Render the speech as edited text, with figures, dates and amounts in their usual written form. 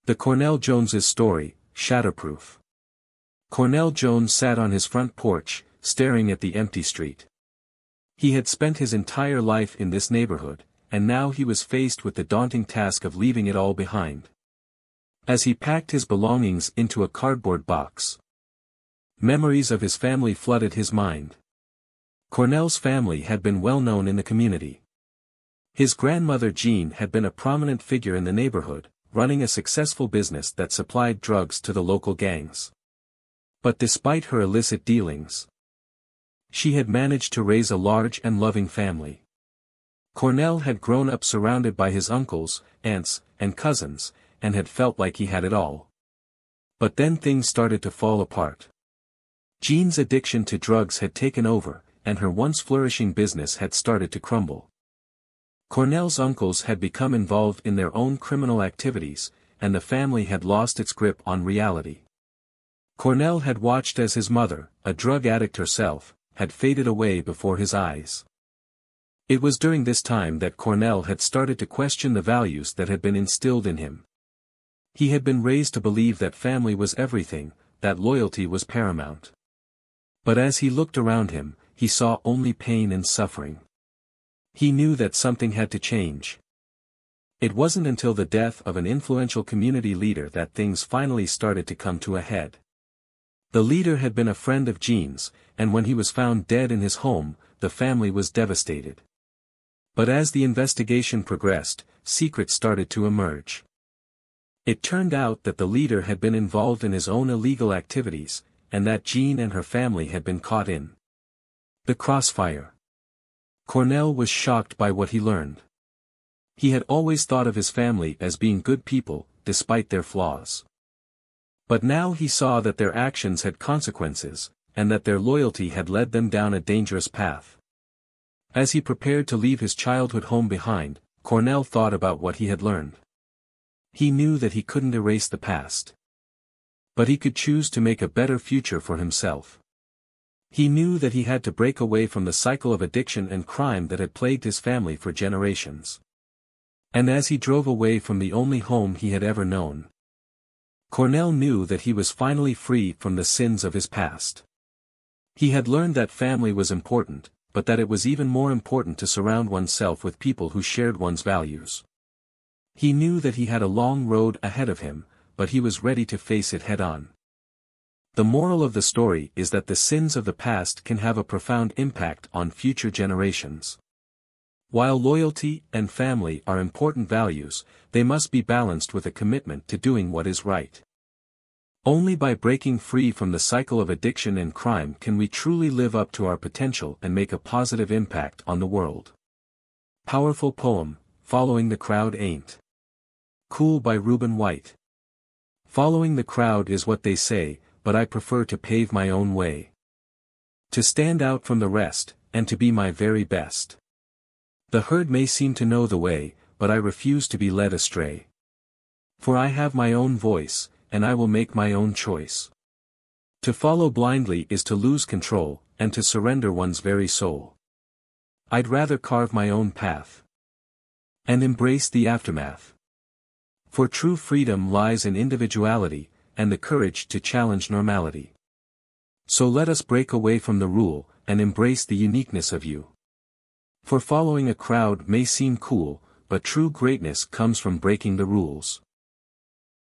The Cornell Jones's story, Shatterproof. Cornell Jones sat on his front porch, staring at the empty street. He had spent his entire life in this neighborhood, and now he was faced with the daunting task of leaving it all behind. As he packed his belongings into a cardboard box, memories of his family flooded his mind. Cornell's family had been well known in the community. His grandmother Jean had been a prominent figure in the neighborhood, running a successful business that supplied drugs to the local gangs. But despite her illicit dealings, she had managed to raise a large and loving family. Cornell had grown up surrounded by his uncles, aunts, and cousins, and had felt like he had it all. But then things started to fall apart. Jean's addiction to drugs had taken over, and her once flourishing business had started to crumble. Cornell's uncles had become involved in their own criminal activities, and the family had lost its grip on reality. Cornell had watched as his mother, a drug addict herself, had faded away before his eyes. It was during this time that Cornell had started to question the values that had been instilled in him. He had been raised to believe that family was everything, that loyalty was paramount. But as he looked around him, he saw only pain and suffering. He knew that something had to change. It wasn't until the death of an influential community leader that things finally started to come to a head. The leader had been a friend of Jean's, and when he was found dead in his home, the family was devastated. But as the investigation progressed, secrets started to emerge. It turned out that the leader had been involved in his own illegal activities, and that Jean and her family had been caught in the crossfire. Cornell was shocked by what he learned. He had always thought of his family as being good people, despite their flaws. But now he saw that their actions had consequences, and that their loyalty had led them down a dangerous path. As he prepared to leave his childhood home behind, Cornell thought about what he had learned. He knew that he couldn't erase the past. But he could choose to make a better future for himself. He knew that he had to break away from the cycle of addiction and crime that had plagued his family for generations. And as he drove away from the only home he had ever known, Cornell knew that he was finally free from the sins of his past. He had learned that family was important, but that it was even more important to surround oneself with people who shared one's values. He knew that he had a long road ahead of him, but he was ready to face it head-on. The moral of the story is that the sins of the past can have a profound impact on future generations. While loyalty and family are important values, they must be balanced with a commitment to doing what is right. Only by breaking free from the cycle of addiction and crime can we truly live up to our potential and make a positive impact on the world. Powerful poem, Following the Crowd Ain't Cool by Reuben White. Following the crowd is what they say, but I prefer to pave my own way. To stand out from the rest, and to be my very best. The herd may seem to know the way, but I refuse to be led astray. For I have my own voice, and I will make my own choice. To follow blindly is to lose control, and to surrender one's very soul. I'd rather carve my own path and embrace the aftermath. For true freedom lies in individuality, and the courage to challenge normality. So let us break away from the rule, and embrace the uniqueness of you. For following a crowd may seem cool, but true greatness comes from breaking the rules.